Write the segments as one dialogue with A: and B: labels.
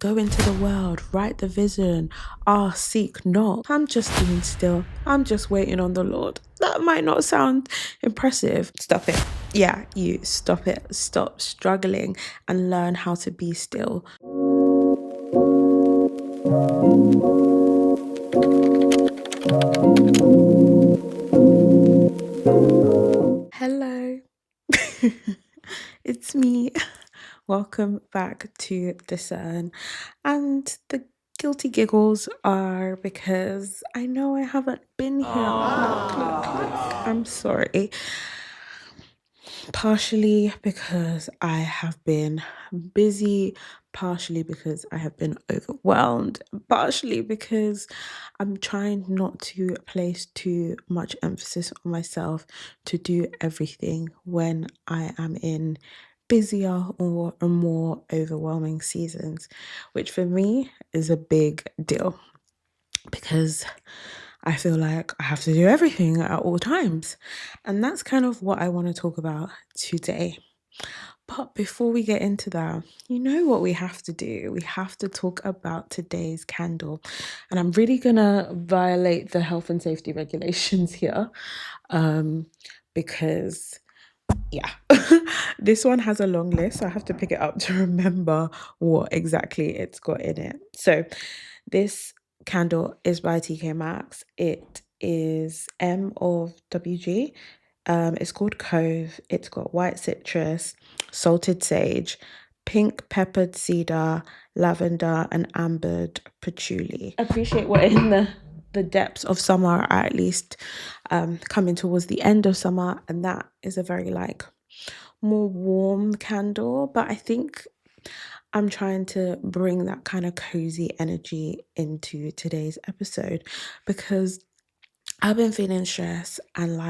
A: go into the world, write the vision, ask, seek, knock. I'm just being still. I'm just waiting on the Lord. That might not sound impressive. Stop it. Yeah, you stop it. Stop struggling and learn how to be still. Hello. It's me. Welcome back to Discern. And the guilty giggles are because I know I haven't been here. Look. I'm sorry. Partially because I have been busy, partially because I have been overwhelmed, partially because I'm trying not to place too much emphasis on myself to do everything when I am in busier or more overwhelming seasons, which for me is a big deal because I feel like I have to do everything at all times. And that's kind of what I want to talk about today. But before we get into that, you know what we have to do? We have to talk about today's candle. And I'm really going to violate the health and safety regulations here because, yeah, this one has a long list. So I have to pick it up to remember what exactly it's got in it. So this candle is by TK Maxx. It is M of WG. It's called Cove. It's got white citrus, salted sage, pink peppered cedar, lavender, and ambered patchouli. I appreciate we're in the depths of summer, or at least coming towards the end of summer, and that is a very more warm candle. But I think I'm trying to bring that kind of cozy energy into today's episode because I've been feeling stressed and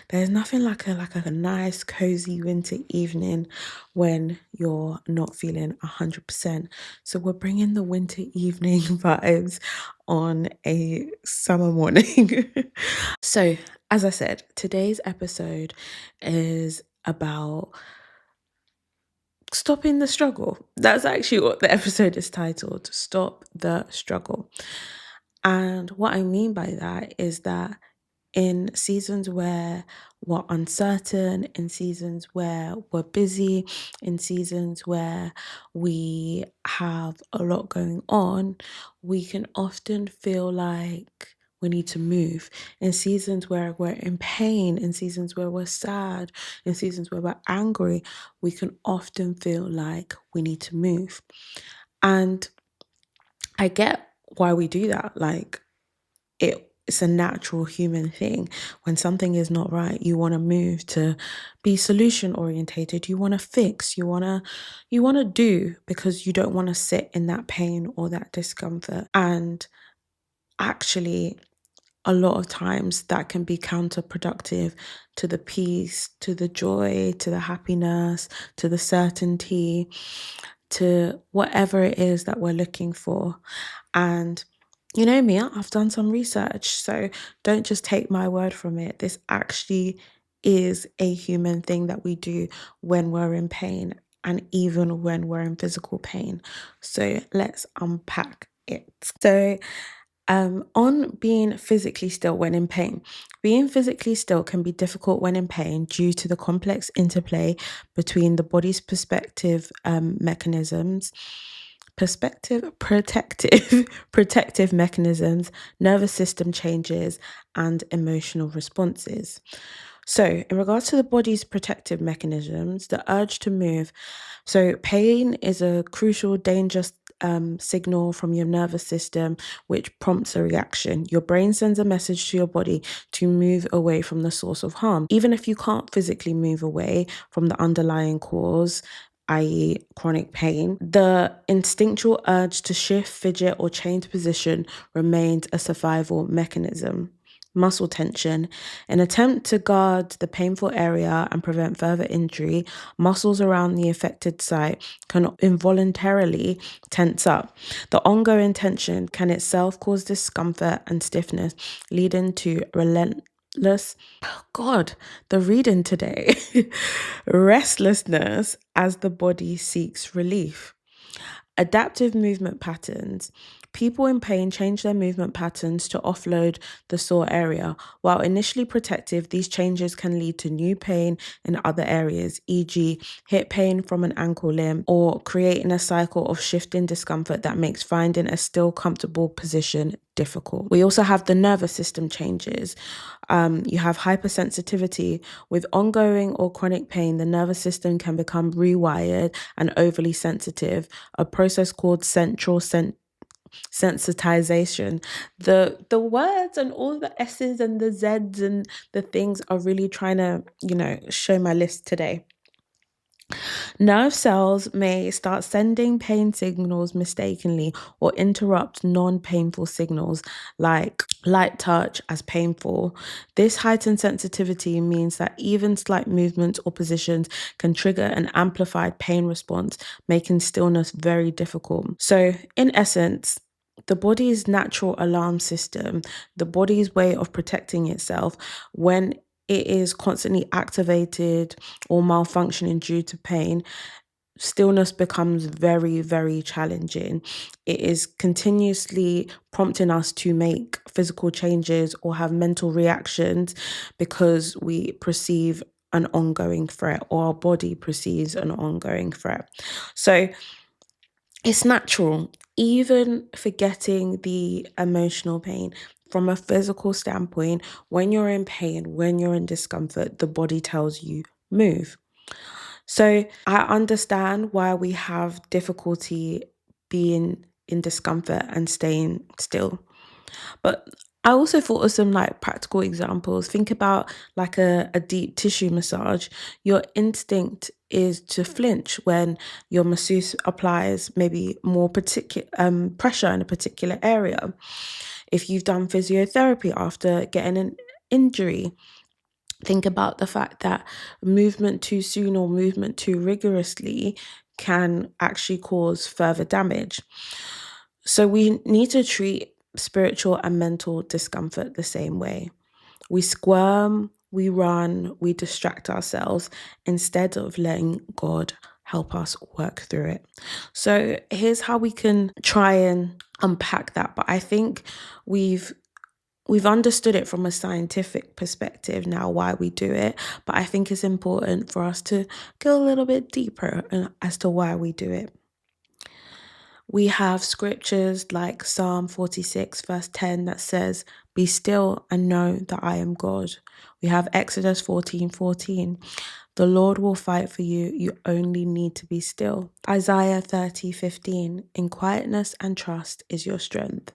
A: there's nothing like a nice cozy winter evening when you're not feeling 100%. So we're bringing the winter evening vibes on a summer morning. So as I said, today's episode is about stopping the struggle. That's actually what the episode is titled, Stop the Struggle. And what I mean by that is that in seasons where we're uncertain, in seasons where we're busy, in seasons where we have a lot going on, we can often feel like we need to move. In seasons where we're in pain, in seasons where we're sad, in seasons where we're angry, we can often feel like we need to move. And I get why we do that. It's a natural human thing. When something is not right, you want to move to be solution orientated. You want to fix. You want to do because you don't want to sit in that pain or that discomfort. And actually, a lot of times that can be counterproductive to the peace, to the joy, to the happiness, to the certainty, to whatever it is that we're looking for. And you know me, I've done some research, so don't just take my word from it. This actually is a human thing that we do when we're in pain and even when we're in physical pain. So let's unpack it. So on being physically still when in pain. Being physically still can be difficult when in pain due to the complex interplay between the body's protective mechanisms, nervous system changes, and emotional responses. So, in regards to the body's protective mechanisms, the urge to move. So, pain is a crucial danger signal from your nervous system, which prompts a reaction. Your brain sends a message to your body to move away from the source of harm. Even if you can't physically move away from the underlying cause, i.e., chronic pain, the instinctual urge to shift, fidget, or change position remains a survival mechanism. Muscle tension. In attempt to guard the painful area and prevent further injury, muscles around the affected site can involuntarily tense up. The ongoing tension can itself cause discomfort and stiffness, leading to the reading today. Restlessness as the body seeks relief. Adaptive movement patterns. People in pain change their movement patterns to offload the sore area. While initially protective, these changes can lead to new pain in other areas, e.g., hip pain from an ankle limb, or creating a cycle of shifting discomfort that makes finding a still comfortable position difficult. We also have the nervous system changes. You have hypersensitivity. With ongoing or chronic pain, the nervous system can become rewired and overly sensitive, a process called sensitization. The words and all the S's and the Z's and the things are really trying to, show my list today. Nerve cells may start sending pain signals mistakenly or interrupt non painful signals like light touch as painful. This heightened sensitivity means that even slight movements or positions can trigger an amplified pain response, making stillness very difficult. So, in essence, the body's natural alarm system, the body's way of protecting itself when it is constantly activated or malfunctioning due to pain, stillness becomes very, very challenging. It is continuously prompting us to make physical changes or have mental reactions because we perceive an ongoing threat, or our body perceives an ongoing threat. So it's natural, even forgetting the emotional pain. From a physical standpoint, when you're in pain, when you're in discomfort, the body tells you move. So I understand why we have difficulty being in discomfort and staying still. But I also thought of some like practical examples. Think about like a deep tissue massage. Your instinct is to flinch when your masseuse applies maybe more particular pressure in a particular area. If you've done physiotherapy after getting an injury, think about the fact that movement too soon or movement too rigorously can actually cause further damage. So we need to treat spiritual and mental discomfort the same way. We squirm, we run, we distract ourselves instead of letting God help us work through it. So here's how we can try and unpack that. But I think we've we've understood it from a scientific perspective now why we do it, but I think it's important for us to go a little bit deeper as to why we do it. We have scriptures like Psalm 46, verse 10, that says, "Be still and know that I am God." We have Exodus 14:14. "The Lord will fight for you. You only need to be still." Isaiah 30:15. "In quietness and trust is your strength."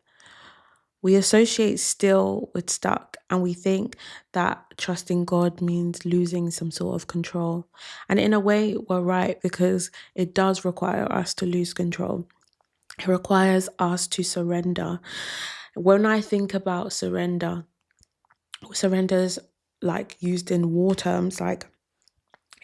A: We associate still with stuck, and we think that trusting God means losing some sort of control. And in a way, we're right, because it does require us to lose control. It requires us to surrender. When I think about surrender's like used in war terms, like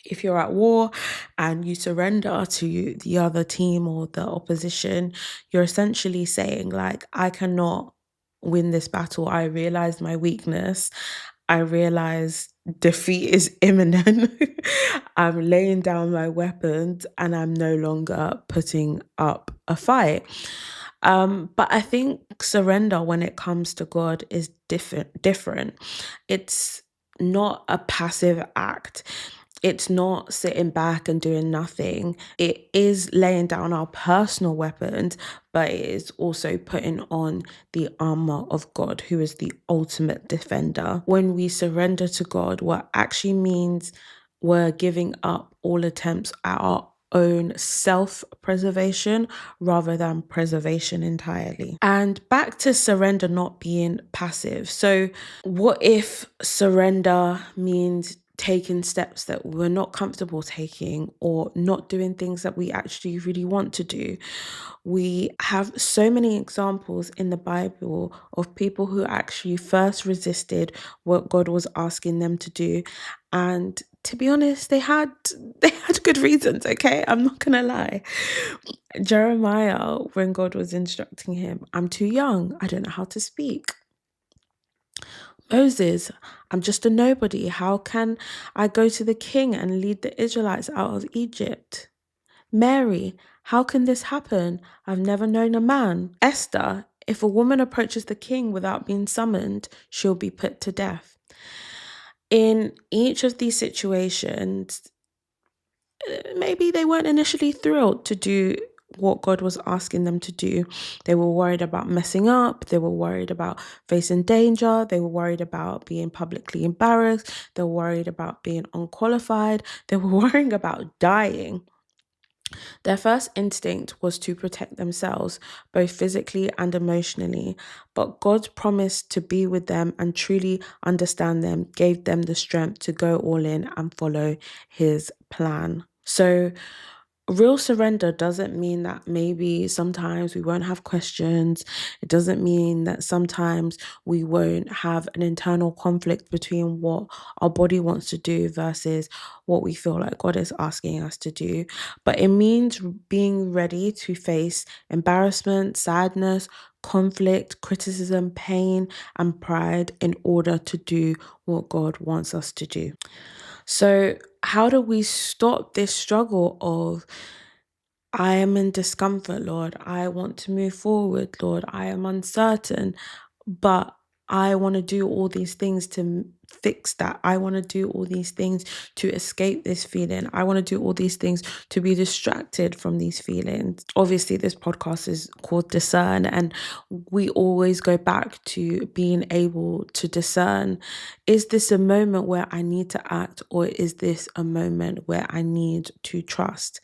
A: if you're at war and you surrender to the other team or the opposition, you're essentially saying, like, I cannot win this battle. I realize my weakness. I realize defeat is imminent. I'm laying down my weapons and I'm no longer putting up a fight. But I think surrender when it comes to God is different. It's not a passive act. It's not sitting back and doing nothing. It is laying down our personal weapons, but it is also putting on the armor of God, who is the ultimate defender. When we surrender to God, what actually means we're giving up all attempts at our own self-preservation rather than preservation entirely. And back to surrender not being passive. So what if surrender means taking steps that we're not comfortable taking, or not doing things that we actually really want to do? We have so many examples in the Bible of people who actually first resisted what God was asking them to do. And to be honest, they had good reasons, okay? I'm not gonna lie. Jeremiah, when God was instructing him, "I'm too young, I don't know how to speak." Moses, "I'm just a nobody. How can I go to the king and lead the Israelites out of Egypt?" Mary, How can this happen? I've never known a man. Esther, if a woman approaches the king without being summoned, she'll be put to death. In each of these situations, maybe they weren't initially thrilled to do what God was asking them to do. They were worried about messing up. They were worried about facing danger. They were worried about being publicly embarrassed. They were worried about being unqualified. They were worrying about dying. Their first instinct was to protect themselves, both physically and emotionally. But God's promise to be with them and truly understand them gave them the strength to go all in and follow his plan. So, real surrender doesn't mean that maybe sometimes we won't have questions. It doesn't mean that sometimes we won't have an internal conflict between what our body wants to do versus what we feel like God is asking us to do. But it means being ready to face embarrassment, sadness, conflict, criticism, pain, and pride in order to do what God wants us to do. So, how do we stop this struggle of, I am in discomfort, Lord. I want to move forward, Lord. I am uncertain, but I want to do all these things to fix that. I want to do all these things to escape this feeling. I want to do all these things to be distracted from these feelings. Obviously, this podcast is called Discern, and we always go back to being able to discern, is this a moment where I need to act, or is this a moment where I need to trust?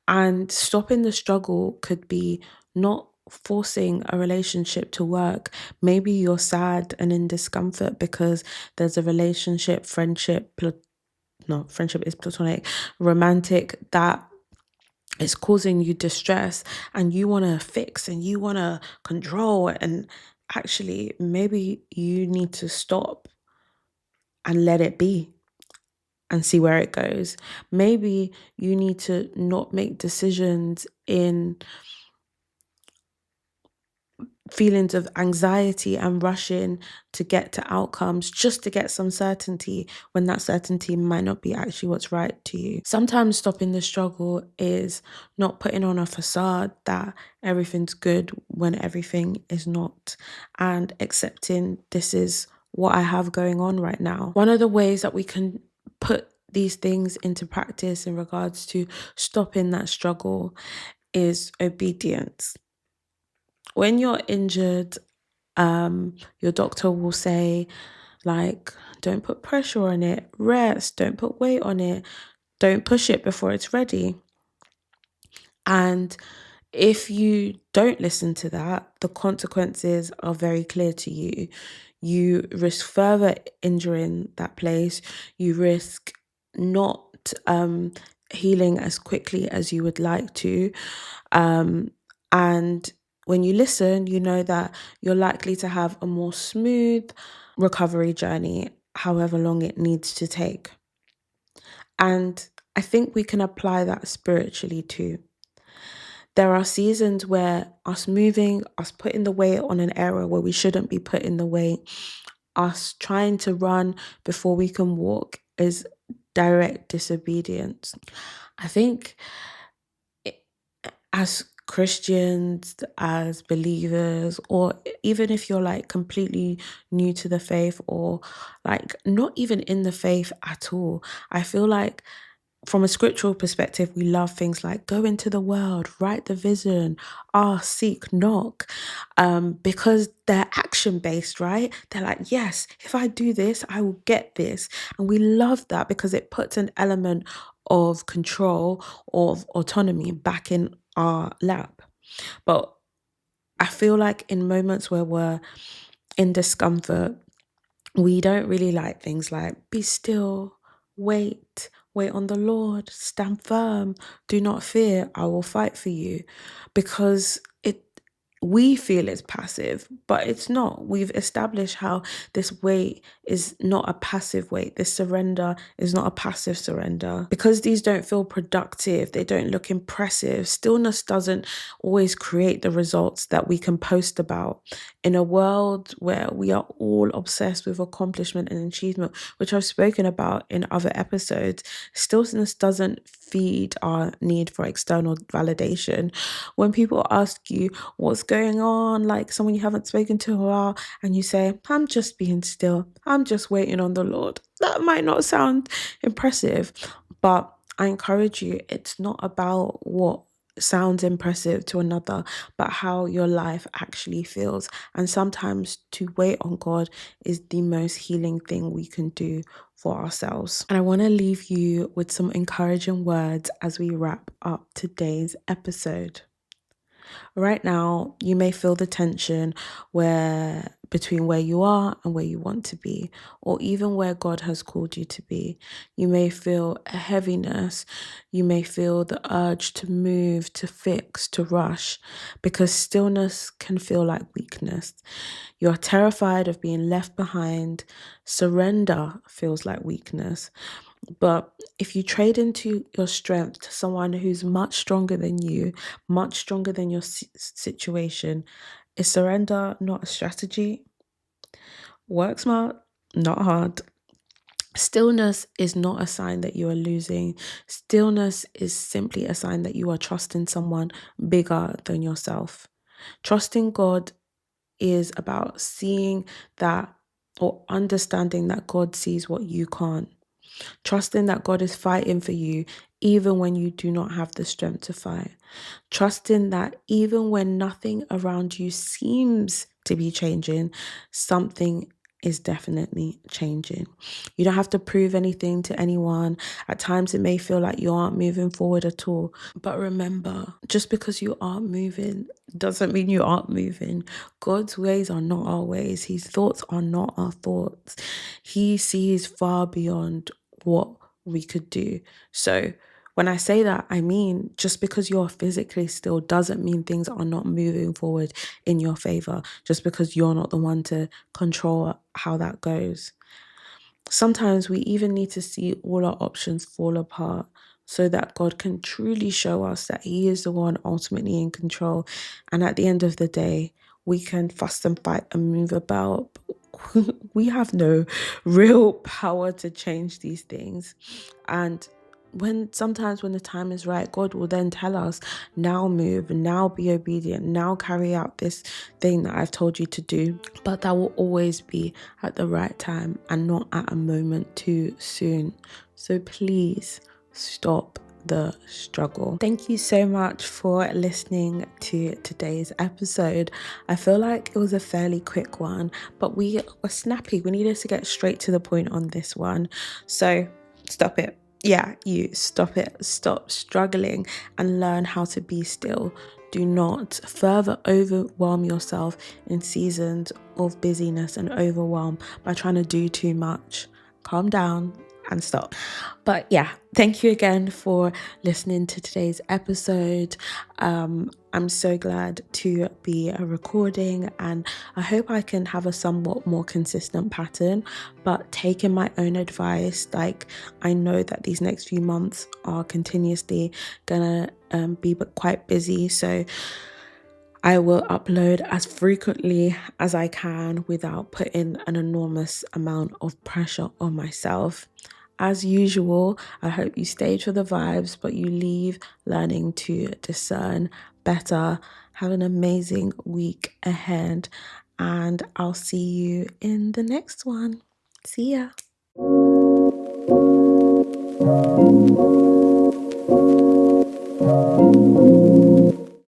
A: And stopping the struggle could be not forcing a relationship to work. Maybe you're sad and in discomfort because there's a relationship, no, friendship is platonic, romantic, that is causing you distress, and you want to fix and you want to control. And actually, maybe you need to stop and let it be and see where it goes. Maybe you need to not make decisions in feelings of anxiety and rushing to get to outcomes just to get some certainty when that certainty might not be actually what's right to you. Sometimes stopping the struggle is not putting on a facade that everything's good when everything is not, and accepting this is what I have going on right now. One of the ways that we can put these things into practice in regards to stopping that struggle is obedience. When you're injured, your doctor will say, like, don't put pressure on it, rest, don't put weight on it, don't push it before it's ready. And if you don't listen to that, the consequences are very clear to you. You risk further injuring that place. You risk not healing as quickly as you would like to. And when you listen, you know that you're likely to have a more smooth recovery journey, however long it needs to take. And I think we can apply that spiritually too. There are seasons where us moving, us putting the weight on an area where we shouldn't be putting the weight, us trying to run before we can walk is direct disobedience. I think as Christians, as believers, or even if you're like completely new to the faith or like not even in the faith at all, I feel like from a scriptural perspective, we love things like go into the world, write the vision, ask, seek, knock, because they're action based, right? They're like, yes, if I do this, I will get this. And we love that because it puts an element of control, of autonomy back in our lap. But I feel like in moments where we're in discomfort, we don't really like things like be still, wait on the Lord, stand firm, do not fear, I will fight for you. Because we feel it's passive, but it's not. We've established how this wait is not a passive wait. This surrender is not a passive surrender. Because these don't feel productive, they don't look impressive. Stillness doesn't always create the results that we can post about. In a world where we are all obsessed with accomplishment and achievement, which I've spoken about in other episodes, stillness doesn't feed our need for external validation. When people ask you what's going on, like someone you haven't spoken to in a while, and you say, I'm just being still, I'm just waiting on the Lord. That might not sound impressive, but I encourage you, it's not about what sounds impressive to another, but how your life actually feels. And sometimes to wait on God is the most healing thing we can do for ourselves. And I want to leave you with some encouraging words as we wrap up today's episode. Right now, you may feel the tension where between where you are and where you want to be, or even where God has called you to be. You may feel a heaviness. You may feel the urge to move, to fix, to rush, because stillness can feel like weakness. You're terrified of being left behind. Surrender feels like weakness. But if you trade into your strength to someone who's much stronger than you, much stronger than your situation, is surrender not a strategy? Work smart, not hard. Stillness is not a sign that you are losing. Stillness is simply a sign that you are trusting someone bigger than yourself. Trusting God is about seeing that or understanding that God sees what you can't. Trusting that God is fighting for you even when you do not have the strength to fight. Trusting that even when nothing around you seems to be changing, something is definitely changing. You don't have to prove anything to anyone. At times, it may feel like you aren't moving forward at all. But remember, just because you aren't moving doesn't mean you aren't moving. God's ways are not our ways. His thoughts are not our thoughts. He sees far beyond what we could do. So when I say that, I mean just because you're physically still doesn't mean things are not moving forward in your favor, just because you're not the one to control how that goes. Sometimes we even need to see all our options fall apart so that God can truly show us that He is the one ultimately in control. And at the end of the day, we can fuss and fight and move about. We have no real power to change these things. And sometimes when the time is right, God will then tell us, now move, now be obedient, now carry out this thing that I've told you to do. But that will always be at the right time and not at a moment too soon. So please stop the struggle. Thank you so much for listening to today's episode. I feel like it was a fairly quick one, but we were snappy. We needed to get straight to the point on this one. So stop it. Yeah, you stop it. Stop struggling and learn how to be still. Do not further overwhelm yourself in seasons of busyness and overwhelm by trying to do too much. Calm down and stop. But yeah, thank you again for listening to today's episode. I'm so glad to be recording, and I hope I can have a somewhat more consistent pattern, but taking my own advice. Like, I know that these next few months are continuously gonna be quite busy, so I will upload as frequently as I can without putting an enormous amount of pressure on myself. As usual, I hope you stay for the vibes, but you leave learning to discern better. Have an amazing week ahead, and I'll see you in the next one. See ya.